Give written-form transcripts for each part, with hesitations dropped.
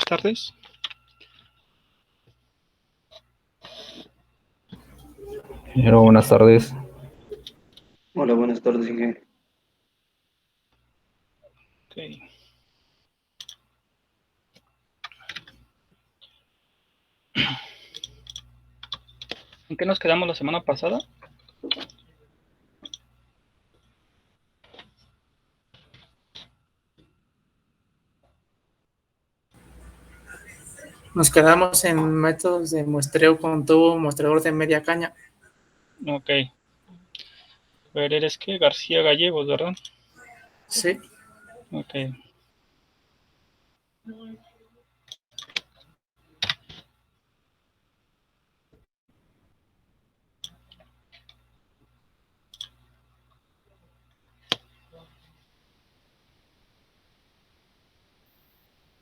tardes. Ingeniero, buenas tardes. Hola, buenas tardes, ingeniero. Okay. ¿En qué nos quedamos la semana pasada? Nos quedamos en métodos de muestreo con tubo mostrador de media caña. Ok. A ver, ¿eres qué? García Gallegos, ¿verdad? Sí. Ok.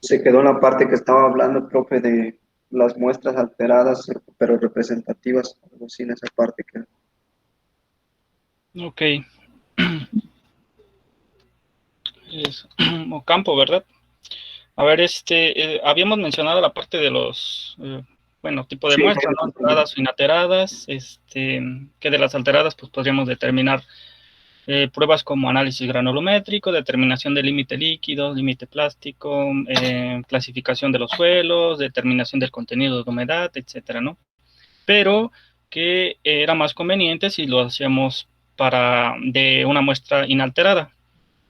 Se quedó en la parte que estaba hablando, profe, de las muestras alteradas, pero representativas, algo así en esa parte que... Ok. Es Ocampo, ¿verdad? A ver, habíamos mencionado la parte de los, bueno, tipo de Sí, muestras, ¿no? Alteradas o inalteradas, que de las alteradas, pues podríamos determinar pruebas como análisis granulométrico, determinación de límite líquido, límite plástico, clasificación de los suelos, determinación del contenido de humedad, etcétera, ¿no? Pero que era más conveniente si lo hacíamos de una muestra inalterada,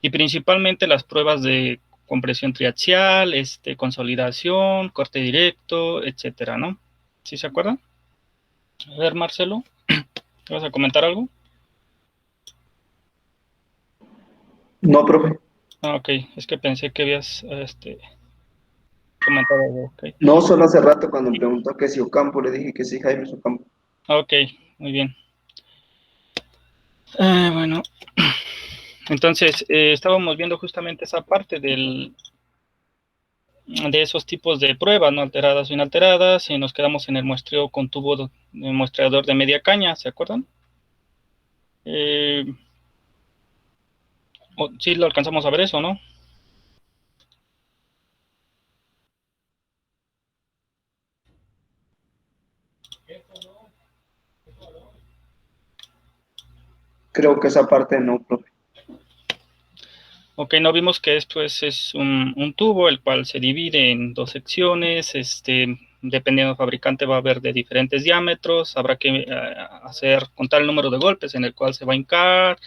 y principalmente las pruebas de compresión triaxial, consolidación, corte directo, etcétera, ¿no? ¿Sí se acuerdan? A ver, Marcelo, ¿te vas a comentar algo? No, profe. Ah, ok, es que pensé que habías comentado algo, ok. No, solo hace rato cuando me preguntó que si Ocampo, le dije que sí, Jaime Ocampo. Ok, muy bien. Bueno, entonces estábamos viendo justamente esa parte de esos tipos de pruebas, ¿no? Alteradas o inalteradas, y nos quedamos en el muestreo con tubo de muestreador de media caña, ¿se acuerdan? Sí, lo alcanzamos a ver eso, ¿no? Creo que esa parte no, profe. Ok, no vimos que esto es un tubo, el cual se divide en dos secciones, dependiendo del fabricante va a haber de diferentes diámetros, habrá que contar el número de golpes en el cual se va a hincar.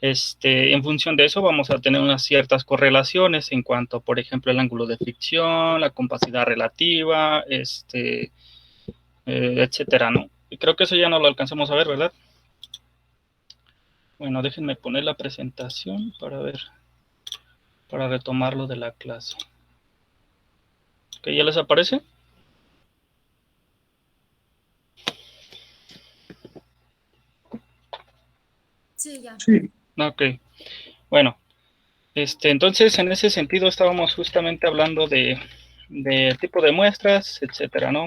En función de eso vamos a tener unas ciertas correlaciones en cuanto, por ejemplo, el ángulo de fricción, la compacidad relativa, etcétera, ¿no? Y creo que eso ya no lo alcanzamos a ver, ¿verdad? Bueno, déjenme poner la presentación para retomarlo de la clase. ¿Que ya les aparece? Sí, ya. Sí. Ok, bueno, entonces en ese sentido estábamos justamente hablando de tipo de muestras, etcétera, ¿no?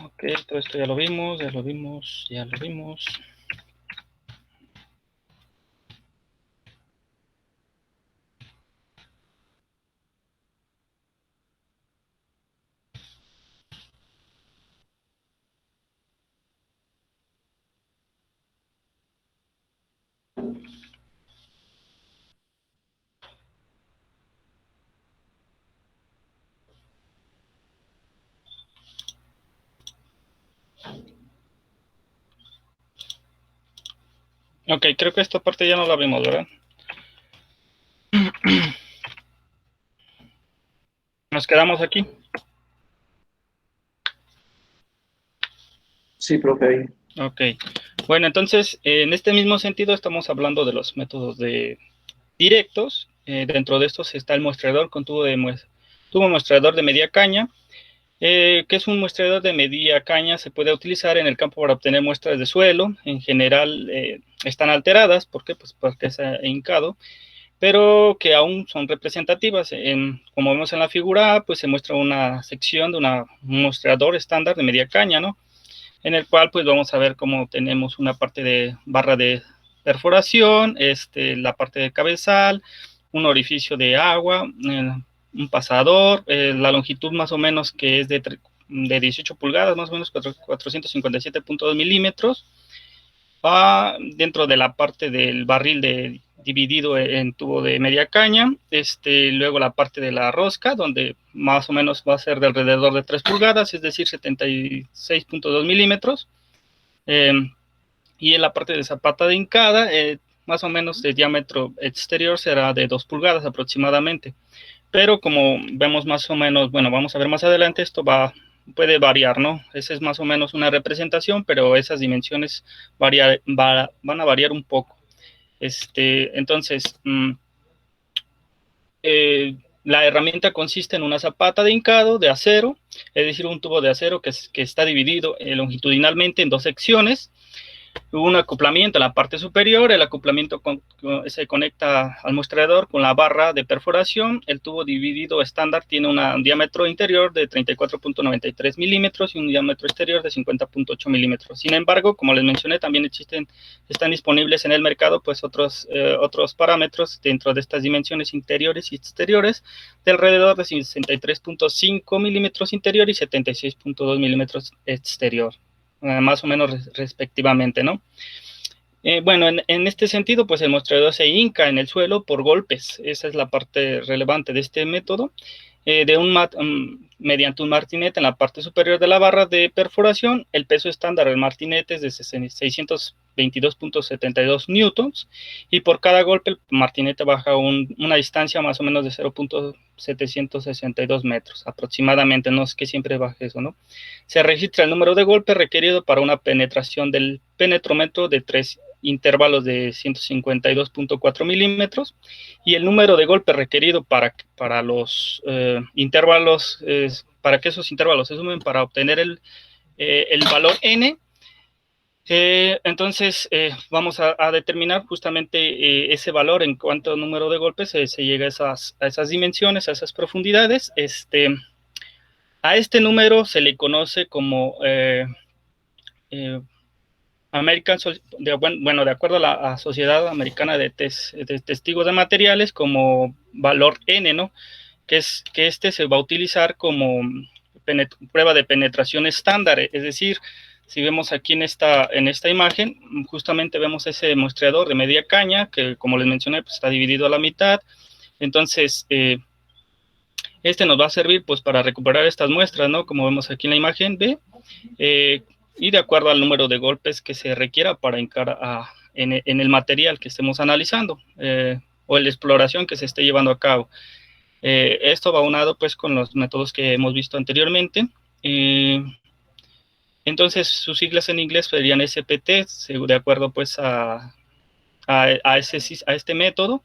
Ok, todo esto ya lo vimos, ya lo vimos, ya lo vimos. Ok, creo que esta parte ya no la vimos, ¿verdad? Nos quedamos aquí. Sí, profe, ahí. Ok, bueno, entonces en este mismo sentido estamos hablando de los métodos directos. Dentro de estos está el muestrador con tubo muestrador de media caña. Que es un muestrador de media caña, se puede utilizar en el campo para obtener muestras de suelo. En general están alteradas, ¿por qué? Pues porque es hincado, pero que aún son representativas. Como vemos en la figura A, pues se muestra una sección de un mostrador estándar de media caña, ¿no? En el cual pues vamos a ver cómo tenemos una parte de barra de perforación, la parte de cabezal, un orificio de agua, un pasador, la longitud más o menos que es de 18 pulgadas, más o menos 457.2 milímetros, dentro de la parte del barril dividido en tubo de media caña, luego la parte de la rosca, donde más o menos va a ser de alrededor de 3 pulgadas, es decir, 76.2 milímetros, y en la parte de zapata de hincada, más o menos de diámetro exterior será de 2 pulgadas aproximadamente, pero como vemos más o menos, bueno, vamos a ver más adelante, esto puede variar, ¿no? Esa es más o menos una representación, pero esas dimensiones van a variar un poco. Entonces, la herramienta consiste en una zapata de hincado de acero, es decir, un tubo de acero que está dividido longitudinalmente en 2 secciones, un acoplamiento en la parte superior, el acoplamiento se conecta al mostrador con la barra de perforación, el tubo dividido estándar tiene un diámetro interior de 34.93 milímetros y un diámetro exterior de 50.8 milímetros. Sin embargo, como les mencioné, también están disponibles en el mercado pues otros parámetros dentro de estas dimensiones interiores y exteriores de alrededor de 63.5 milímetros interior y 76.2 milímetros exterior. Más o menos respectivamente, ¿no? Bueno, en este sentido, pues el mostrador se hinca en el suelo por golpes. Esa es la parte relevante de este método. Mediante un martinete en la parte superior de la barra de perforación, el peso estándar del martinete es de 622.72 newtons, y por cada golpe el martinete baja una distancia más o menos de 0.762 metros aproximadamente, no es que siempre baje eso, ¿no? Se registra el número de golpes requerido para una penetración del penetrómetro de 3 intervalos de 152.4 milímetros, y el número de golpes requerido para los intervalos, para que esos intervalos se sumen para obtener el valor n. Entonces vamos a determinar justamente ese valor en cuanto al número de golpes se llega a esas dimensiones, a esas profundidades. A este número se le conoce como de acuerdo a la Sociedad Americana de Testigos de Materiales, como valor N, ¿no? Que se va a utilizar como prueba de penetración estándar, es decir, si vemos aquí en esta imagen, justamente vemos ese muestreador de media caña, que como les mencioné, pues está dividido a la mitad. Entonces, nos va a servir pues para recuperar estas muestras, ¿no? Como vemos aquí en la imagen B, y de acuerdo al número de golpes que se requiera para hincar en el material que estemos analizando, o en la exploración que se esté llevando a cabo. Esto va aunado pues con los métodos que hemos visto anteriormente. Entonces sus siglas en inglés serían SPT, de acuerdo pues a este método,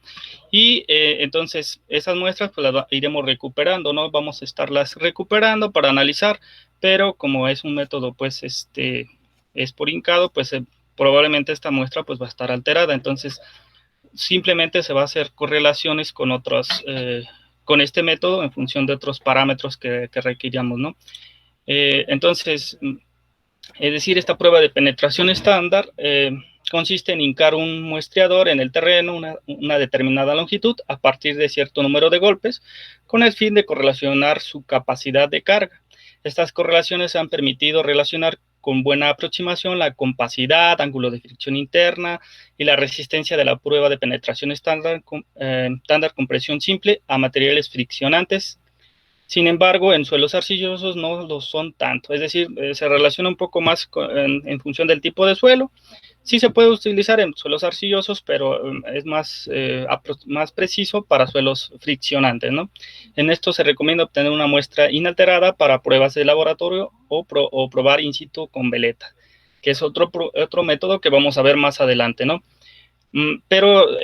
y entonces esas muestras pues las iremos recuperando, ¿no? Vamos a estarlas recuperando para analizar, pero como es un método pues es por hincado, pues probablemente esta muestra pues va a estar alterada, entonces simplemente se va a hacer correlaciones con otros, con este método en función de otros parámetros que requiramos, ¿no? Entonces, es decir, esta prueba de penetración estándar consiste en hincar un muestreador en el terreno, una determinada longitud, a partir de cierto número de golpes, con el fin de correlacionar su capacidad de carga. Estas correlaciones han permitido relacionar con buena aproximación la compacidad, ángulo de fricción interna y la resistencia de la prueba de penetración estándar con presión simple a materiales friccionantes. Sin embargo, en suelos arcillosos no lo son tanto, es decir, se relaciona un poco más en función del tipo de suelo. Sí se puede utilizar en suelos arcillosos, pero es más preciso para suelos friccionantes, ¿no? En esto se recomienda obtener una muestra inalterada para pruebas de laboratorio o probar in situ con veleta, que es otro método que vamos a ver más adelante, ¿no? Pero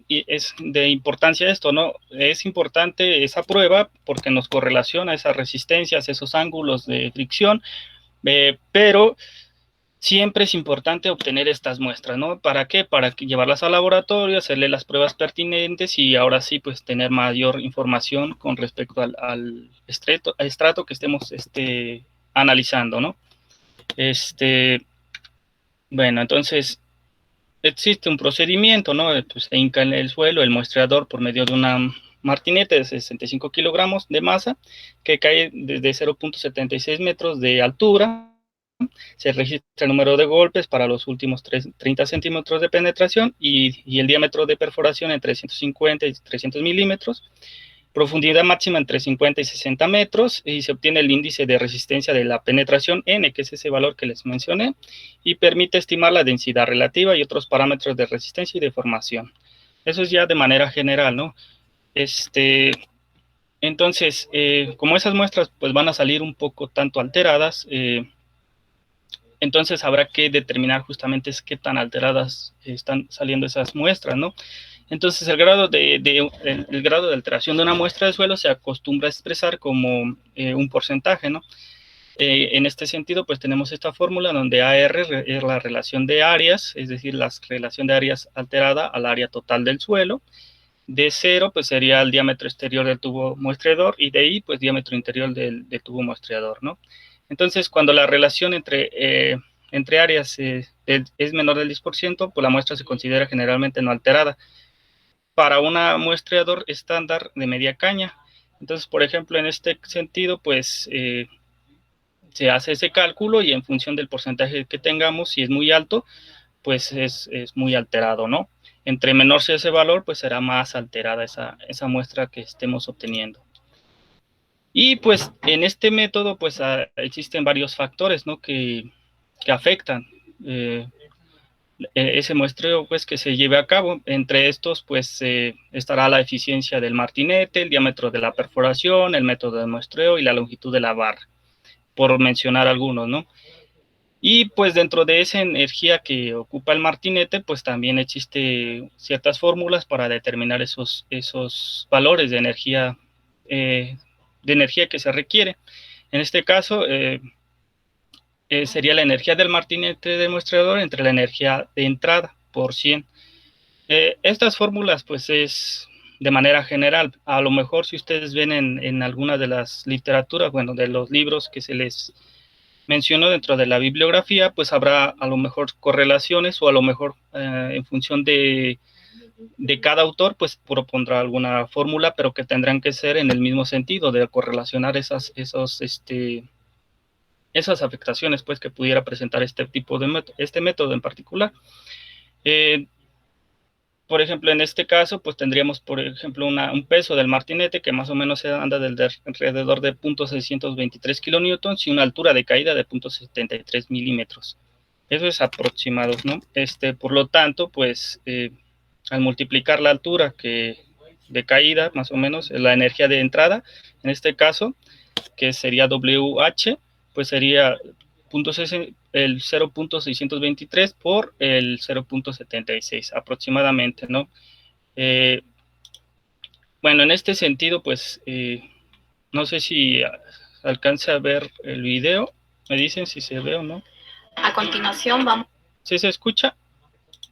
es de importancia esto, ¿no? Es importante esa prueba porque nos correlaciona esas resistencias, esos ángulos de fricción, pero siempre es importante obtener estas muestras, ¿no? ¿Para qué? Para llevarlas al laboratorio, hacerle las pruebas pertinentes y ahora sí, pues, tener mayor información con respecto al estrato que estemos analizando, ¿no? Bueno, entonces existe un procedimiento, ¿no? Pues se hinca en el suelo el muestreador por medio de una martinete de 65 kilogramos de masa que cae desde 0.76 metros de altura. Se registra el número de golpes para los últimos 30 centímetros de penetración y el diámetro de perforación entre 150 y 300 milímetros, profundidad máxima entre 50 y 60 metros, y se obtiene el índice de resistencia de la penetración N, que es ese valor que les mencioné, y permite estimar la densidad relativa y otros parámetros de resistencia y deformación. Eso es ya de manera general, ¿no? Entonces, como esas muestras pues van a salir un poco tanto alteradas, entonces habrá que determinar justamente qué tan alteradas están saliendo esas muestras, ¿no? Entonces el grado de alteración de una muestra de suelo se acostumbra a expresar como un porcentaje, ¿no? En este sentido, pues tenemos esta fórmula donde AR es la relación de áreas, es decir, la relación de áreas alterada al área total del suelo. D0, pues sería el diámetro exterior del tubo muestreador, y DI, pues diámetro interior del tubo muestreador, ¿no? Entonces, cuando la relación entre áreas es menor del 10%, pues la muestra se considera generalmente no alterada para una muestreador estándar de media caña. Entonces, por ejemplo, en este sentido, pues se hace ese cálculo y en función del porcentaje que tengamos, si es muy alto, pues es muy alterado, ¿no? Entre menor sea ese valor, pues será más alterada esa muestra que estemos obteniendo. Y pues en este método, pues existen varios factores, ¿no? Que afectan ese muestreo, pues, que se lleve a cabo. Entre estos, pues, estará la eficiencia del martinete, el diámetro de la perforación, el método de muestreo y la longitud de la barra, por mencionar algunos, ¿no? Y pues dentro de esa energía que ocupa el martinete, pues también existe ciertas fórmulas para determinar esos valores de energía que se requiere. En este caso, sería la energía del martinete demuestrador entre la energía de entrada por 100. Estas fórmulas, pues es de manera general. A lo mejor si ustedes ven en alguna de las literaturas, bueno, de los libros que se les mencionó dentro de la bibliografía, pues habrá a lo mejor correlaciones o a lo mejor en función de cada autor, pues propondrá alguna fórmula, pero que tendrán que ser en el mismo sentido, de correlacionar esas afectaciones, pues, que pudiera presentar este método en particular. Por ejemplo, en este caso, pues tendríamos, por ejemplo, un peso del martinete que más o menos anda alrededor de 0.623 kilonewtons y una altura de caída de 0.73 milímetros. Eso es aproximado, ¿no? Por lo tanto, pues, al multiplicar la altura de caída, más o menos, la energía de entrada, en este caso, que sería WH, pues sería el 0.623 por el 0.76 aproximadamente, ¿no? Bueno, en este sentido, pues, no sé si alcance a ver el video. Me dicen si se ve o no. A continuación vamos ¿Sí se escucha?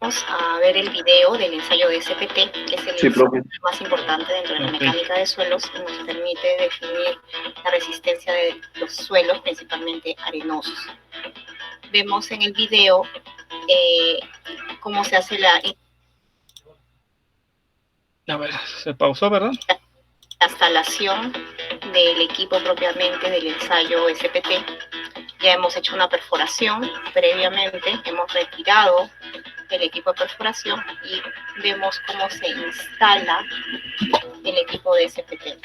a ver el video del ensayo de SPT, que es el ensayo más importante dentro de la mecánica de suelos y nos permite definir la resistencia de los suelos, principalmente arenosos. Vemos en el video cómo se hace la... A ver, se pausó, ¿verdad? La instalación del equipo propiamente del ensayo SPT. Ya hemos hecho una perforación previamente, hemos retirado el equipo de perforación y vemos cómo se instala el equipo de SPT.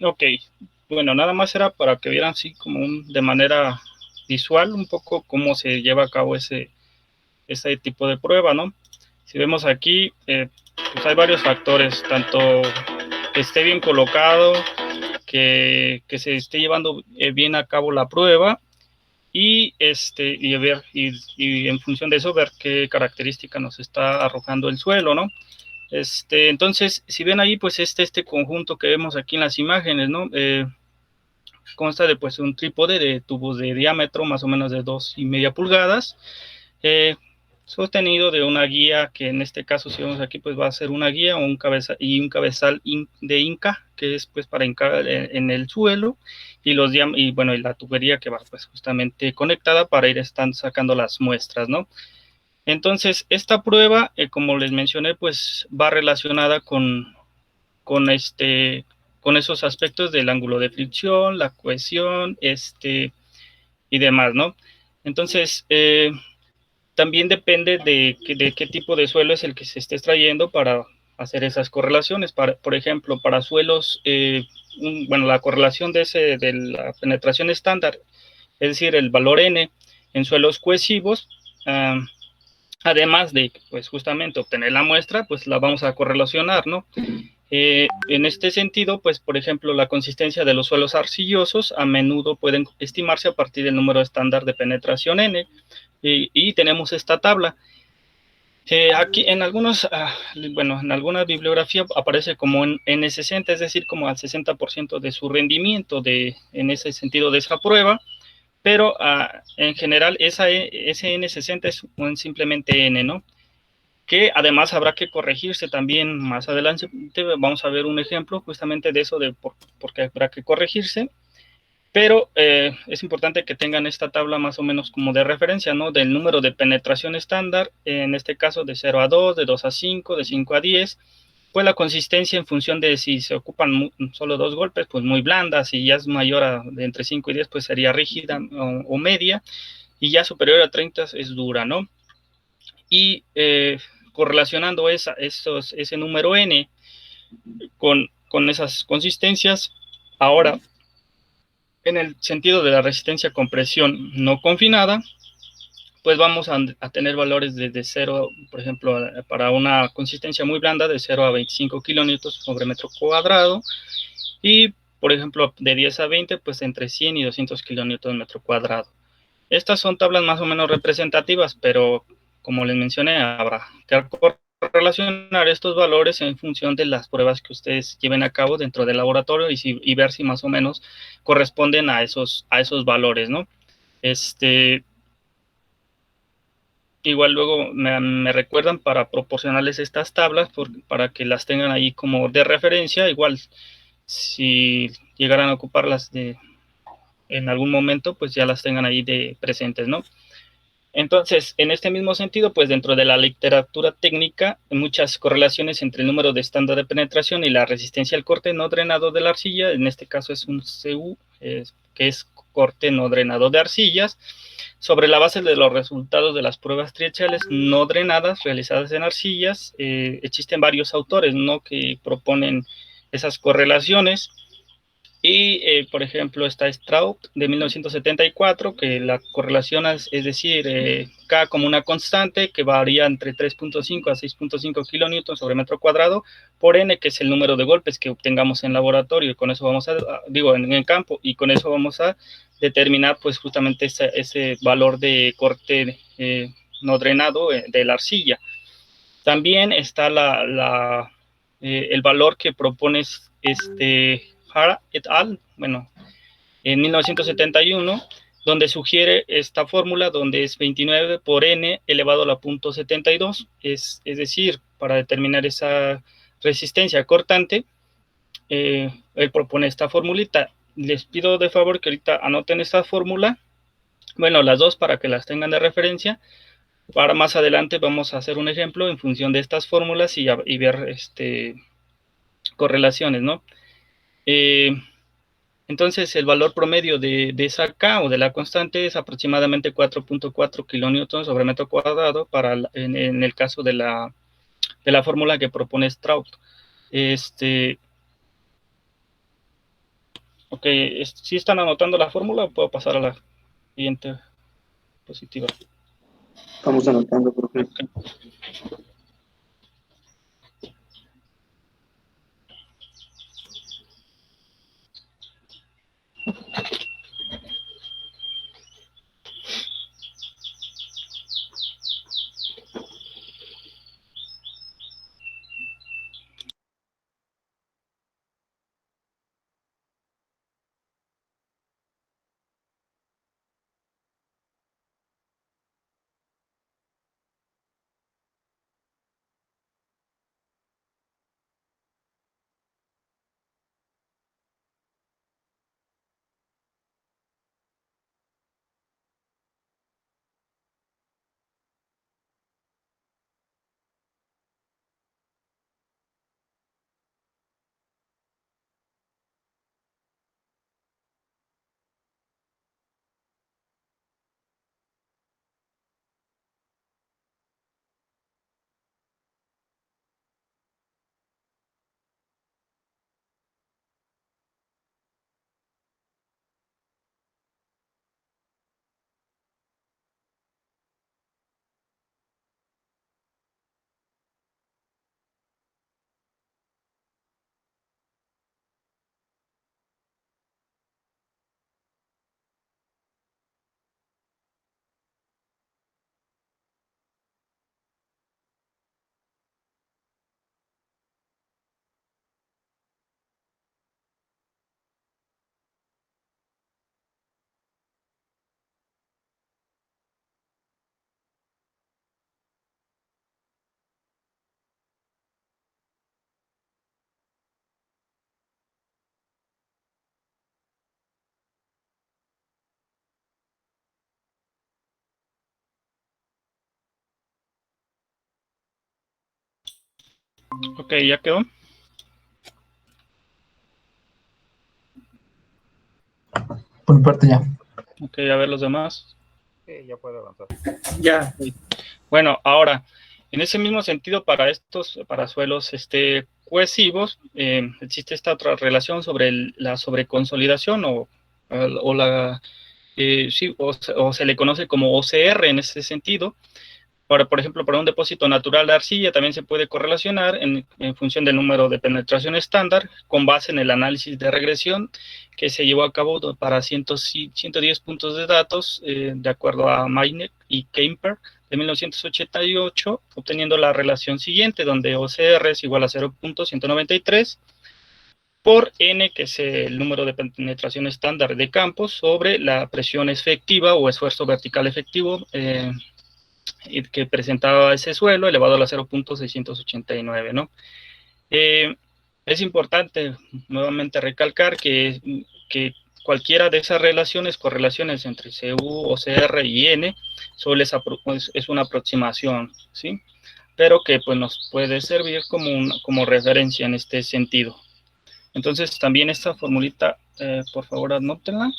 Ok, bueno, nada más era para que vieran así como de manera visual un poco cómo se lleva a cabo ese tipo de prueba, ¿no? Si vemos aquí, pues hay varios factores, tanto que esté bien colocado, que se esté llevando bien a cabo la prueba y ver y en función de eso ver qué característica nos está arrojando el suelo, ¿no? Entonces, si ven ahí, pues este conjunto que vemos aquí en las imágenes, ¿no? Consta de pues un trípode de tubos de diámetro más o menos de 2,5 pulgadas, sostenido de una guía, que en este caso si vemos aquí pues va a ser una guía o un cabezal de Inca, que es pues para hincar en el suelo, y bueno, y la tubería que va pues justamente conectada para ir sacando las muestras, ¿no? Entonces, esta prueba, como les mencioné, pues va relacionada con con esos aspectos del ángulo de fricción, la cohesión, y demás, ¿no? Entonces, también depende de qué tipo de suelo es el que se esté extrayendo para hacer esas correlaciones. Por ejemplo, para suelos, bueno, la correlación de la penetración estándar, es decir, el valor N en suelos cohesivos, además de, pues justamente obtener la muestra, pues la vamos a correlacionar, ¿no? En este sentido, pues, por ejemplo, la consistencia de los suelos arcillosos a menudo pueden estimarse a partir del número estándar de penetración N, y tenemos esta tabla. Aquí en en alguna bibliografía aparece como en N60, es decir, como al 60% de su rendimiento en ese sentido de esa prueba, pero en general ese N60 es simplemente N, ¿no? Que además habrá que corregirse también más adelante. Vamos a ver un ejemplo justamente de eso, de por qué habrá que corregirse, pero es importante que tengan esta tabla más o menos como de referencia, ¿no? Del número de penetración estándar, en este caso de 0 a 2, de 2 a 5, de 5 a 10, pues la consistencia en función de si se ocupan solo 2 golpes, pues muy blanda, si ya es mayor de entre 5 y 10, pues sería rígida o media, y ya superior a 30 es dura, ¿no? Y correlacionando ese número N con esas consistencias, ahora, en el sentido de la resistencia a compresión no confinada, pues vamos a tener valores desde 0, por ejemplo, para una consistencia muy blanda, de 0 a 25 kilonewtons sobre metro cuadrado, y, por ejemplo, de 10 a 20, pues entre 100 y 200 kilonewtons metro cuadrado. Estas son tablas más o menos representativas, pero como les mencioné, habrá que relacionar estos valores en función de las pruebas que ustedes lleven a cabo dentro del laboratorio y ver si más o menos corresponden a esos valores, ¿no? Igual luego me recuerdan para proporcionarles estas tablas para que las tengan ahí como de referencia. Igual, si llegaran a ocuparlas en algún momento, pues ya las tengan ahí de presentes, ¿no? Entonces, en este mismo sentido, pues dentro de la literatura técnica, hay muchas correlaciones entre el número de estándar de penetración y la resistencia al corte no drenado de la arcilla. En este caso es un CU, que es corte no drenado de arcillas, sobre la base de los resultados de las pruebas triaxiales no drenadas realizadas en arcillas. Existen varios autores, ¿no?, que proponen esas correlaciones. Y, por ejemplo, está Straub de 1974, que la correlación es decir, K como una constante que varía entre 3.5 a 6.5 kilonewtons sobre metro cuadrado por N, que es el número de golpes que obtengamos en laboratorio, y con eso vamos en el campo, y con eso vamos a determinar pues justamente ese valor de corte no drenado de la arcilla. También está el valor que propone Hara et al., bueno, en 1971, donde sugiere esta fórmula, donde es 29 por n elevado a la 0.72, es decir, para determinar esa resistencia cortante, él propone esta formulita. Les pido de favor que ahorita anoten esta fórmula, bueno, las dos, para que las tengan de referencia. Para más adelante vamos a hacer un ejemplo en función de estas fórmulas y ver correlaciones, ¿no? Entonces, el valor promedio de esa K o de la constante es aproximadamente 4.4 kilonewtons sobre metro cuadrado en el caso de la fórmula que propone Straub. Ok, si están anotando la fórmula, puedo pasar a la siguiente diapositiva. Estamos anotando, profe. Okay. Ok, ya quedó. Por mi parte ya. Ok, a ver los demás. Sí, ya puede avanzar. Ya. Bueno, ahora, en ese mismo sentido, para suelos cohesivos, existe esta otra relación sobre la sobreconsolidación o se le conoce como OCR en ese sentido. Por ejemplo, para un depósito natural de arcilla también se puede correlacionar en función del número de penetración estándar con base en el análisis de regresión que se llevó a cabo para 110 puntos de datos de acuerdo a Maynek y Kemper de 1988, obteniendo la relación siguiente, donde OCR es igual a 0.193 por N, que es el número de penetración estándar de campos, sobre la presión efectiva o esfuerzo vertical efectivo que presentaba ese suelo elevado a la 0.689, ¿no? Es importante nuevamente recalcar que cualquiera de esas correlaciones entre CU, OCR y N, solo es una aproximación, ¿sí? Pero que pues, nos puede servir como referencia en este sentido. Entonces, también esta formulita, por favor, anótenla.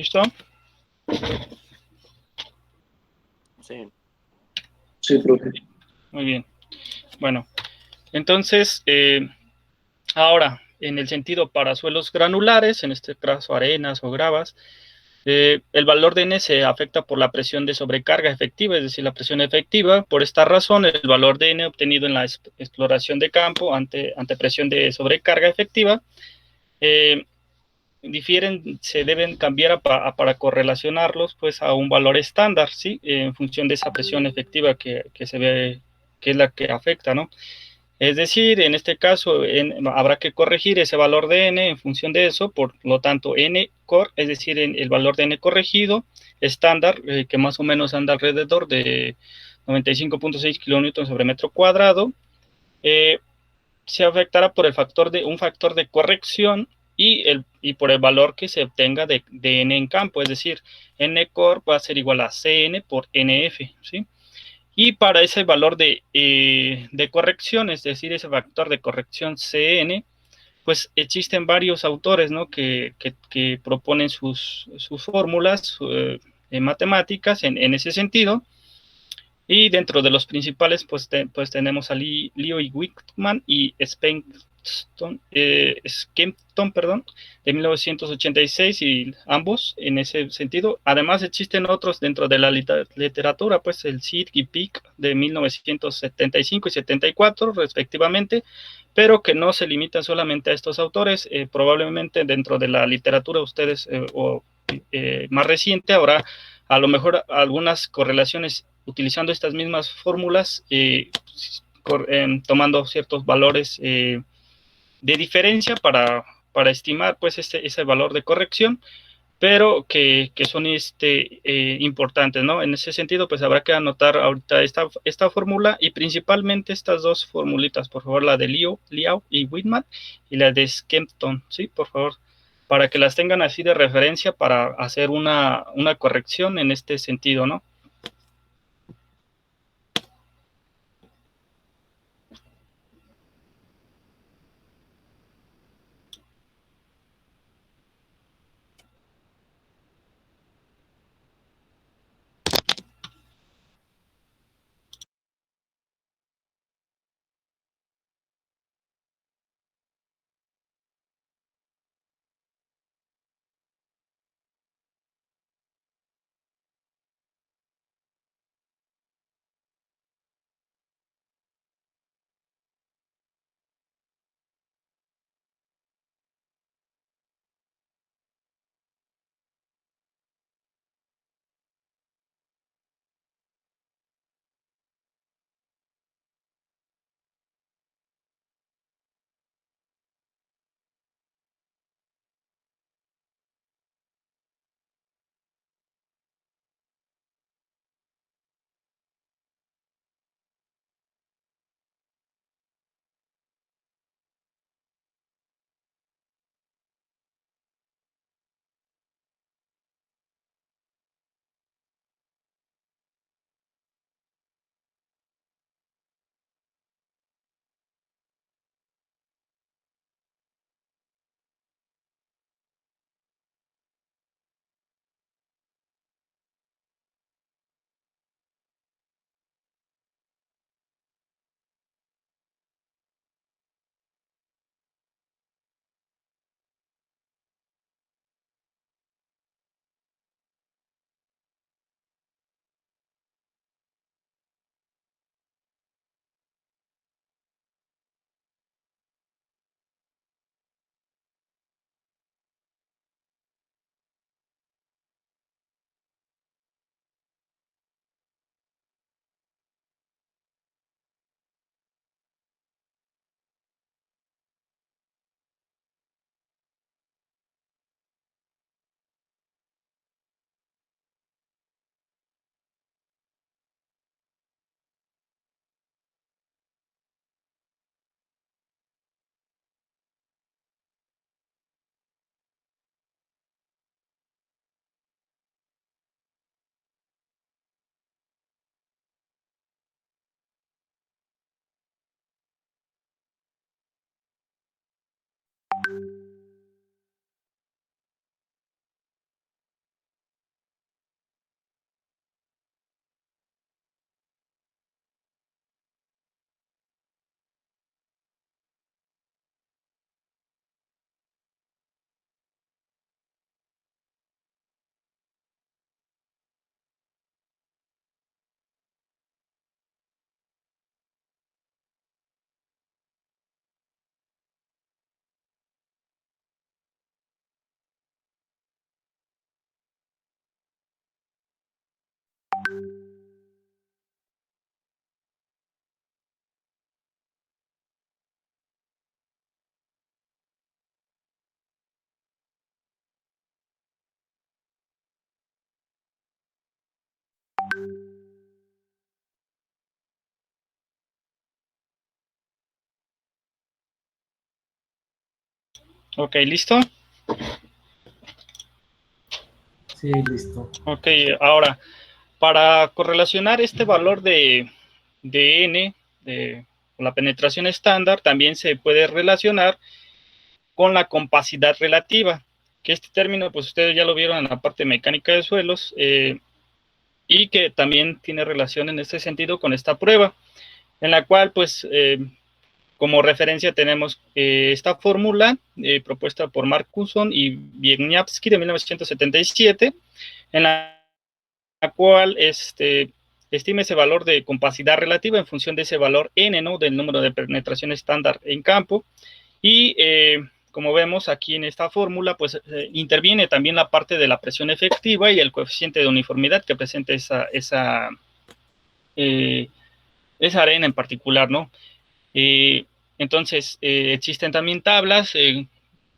¿Listo? Sí. Sí, profe. Muy bien. Bueno, entonces, ahora, en el sentido para suelos granulares, en este caso arenas o gravas, el valor de N se afecta por la presión de sobrecarga efectiva, es decir, la presión efectiva. Por esta razón, el valor de N obtenido en la exploración de campo ante presión de sobrecarga efectiva se deben cambiar para correlacionarlos pues a un valor estándar, ¿sí? En función de esa presión efectiva que se ve, que es la que afecta, ¿no? Es decir, en este caso habrá que corregir ese valor de N en función de eso, por lo tanto N core, es decir, el valor de N corregido estándar, que más o menos anda alrededor de 95.6 kilonewtons sobre metro cuadrado, se afectará por un factor de corrección y por el valor que se obtenga de N en campo, es decir, N core va a ser igual a Cn por Nf, ¿sí? Y para ese valor de corrección, es decir, ese factor de corrección Cn, pues existen varios autores, ¿no? que proponen sus fórmulas matemáticas en ese sentido. Y dentro de los principales, pues tenemos a Leo y Wickman y Skempton, perdón, de 1986, y ambos en ese sentido. Además, existen otros dentro de la literatura, pues el Sid y Pick de 1975 y 74, respectivamente, pero que no se limitan solamente a estos autores. Probablemente dentro de la literatura ustedes, más reciente, habrá a lo mejor algunas correlaciones utilizando estas mismas fórmulas, tomando ciertos valores de diferencia para estimar pues ese valor de corrección, pero que son importantes, ¿no? En ese sentido, pues habrá que anotar ahorita esta fórmula y principalmente estas dos formulitas, por favor, la de Liao y Whitman y la de Skempton, ¿sí? Por favor, para que las tengan así de referencia para hacer una corrección en este sentido, ¿no? Ok, ¿listo? Sí, listo. Ok, ahora, para correlacionar este valor de N, de la penetración estándar, también se puede relacionar con la compacidad relativa, que este término, pues ustedes ya lo vieron en la parte mecánica de suelos, y que también tiene relación en este sentido con esta prueba, en la cual, pues, como referencia tenemos esta fórmula propuesta por Marcuson y Wieniawski de 1977, en la cual estima ese valor de compacidad relativa en función de ese valor n, ¿no? Del número de penetración estándar en campo. Y como vemos aquí en esta fórmula, pues interviene también la parte de la presión efectiva y el coeficiente de uniformidad que presenta esa arena en particular, ¿no? Entonces, existen también tablas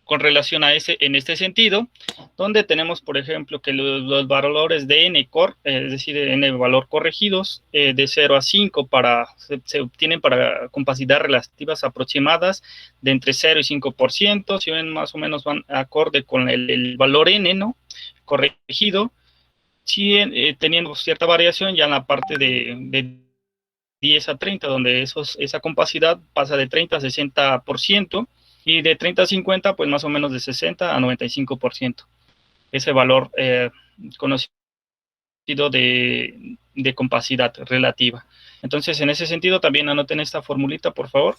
con relación a en este sentido, donde tenemos, por ejemplo, que los valores de N-core, es decir, N valor corregidos, de 0 a 5 se obtienen para compacidad relativas aproximadas de entre 0 y 5%, si ven, más o menos van acorde con el valor N, ¿no? Corregido, sí, teniendo cierta variación ya en la parte de 10 a 30, donde esa compacidad pasa de 30 a 60%, y de 30 a 50, pues más o menos de 60 a 95%. Ese valor conocido de compacidad relativa. Entonces, en ese sentido, también anoten esta formulita, por favor.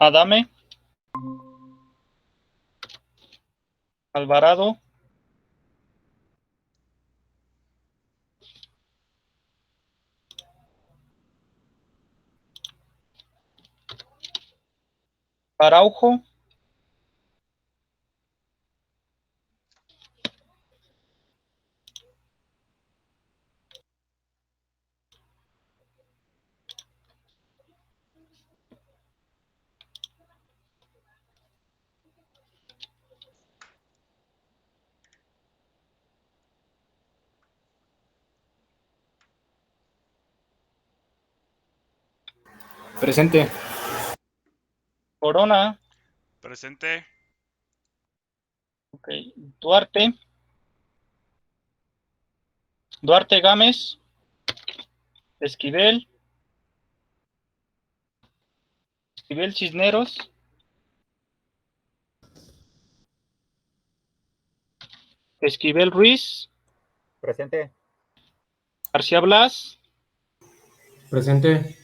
Adame, Alvarado, Araujo, Presente. Corona, Presente. ok, Duarte, Duarte Gámez, Esquivel, Esquivel Cisneros, Esquivel Ruiz, Presente. García Blas, Presente.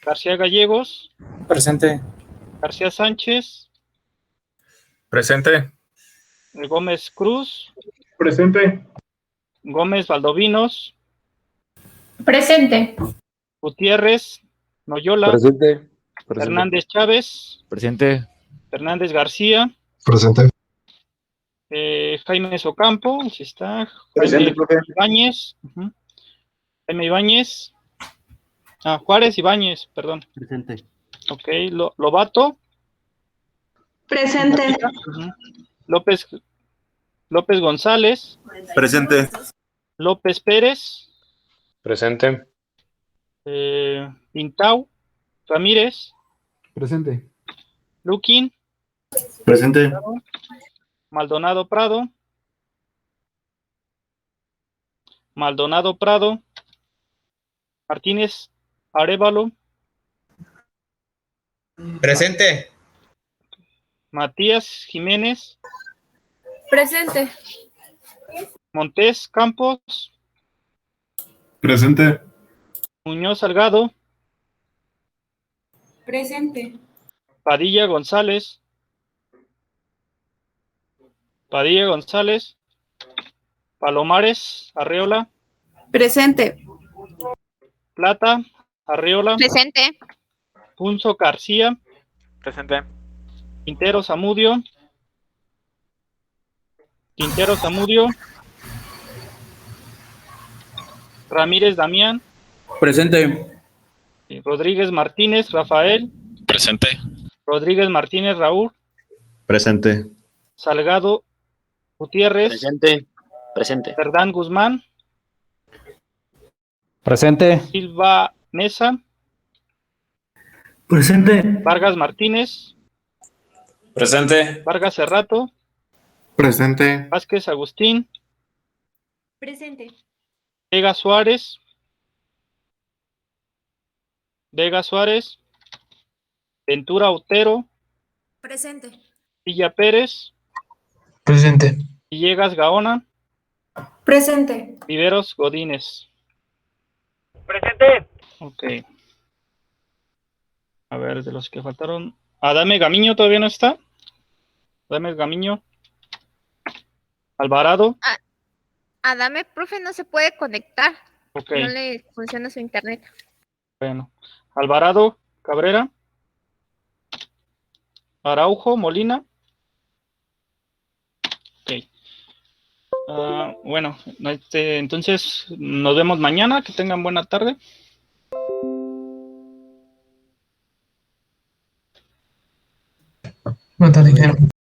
García Gallegos, Presente. García Sánchez, Presente. Gómez Cruz, Presente. Gómez Valdovinos, Presente. Gutiérrez, Noyola, Presente. Hernández Chávez, Presente. Fernández García, Presente. Jaime Ocampo, si está, Presente, Jaime profe. Ibáñez, Jaime Ibáñez, Juárez Ibáñez, perdón. Presente. Ok, Lobato, Presente. López González, Presente. López Pérez, Presente. Pintau, Ramírez, Presente. Luquín, Presente. Maldonado Prado, Martínez Arévalo, Presente. Matías Jiménez, Presente. Montés Campos, Presente. Muñoz Salgado, Presente. Padilla González, Palomares Arreola, Presente. Plata Arreola, Presente. Punzo García, Presente. Quintero Zamudio, Ramírez Damián, Presente. Rodríguez Martínez Rafael, Presente. Rodríguez Martínez Raúl, Presente. Salgado Gutiérrez, Presente. Presente. Cerdán Guzmán, Presente. Silva Mesa, Presente. Vargas Martínez, Presente. Vargas Cerrato, Presente. Vázquez Agustín, Presente. Vega Suárez, Ventura Otero, Presente. Villa Pérez, Presente. Villegas Gaona, Presente. Viveros Godínez. Presente. Ok. A ver, de los que faltaron. Adame Gamiño todavía no está. Adame Gamiño. Alvarado. Adame, profe, no se puede conectar. Ok, No le funciona su internet. bueno. Alvarado Cabrera. Araujo Molina. Ok. Bueno, entonces nos vemos mañana. Que tengan buena tarde. Buenas tardes.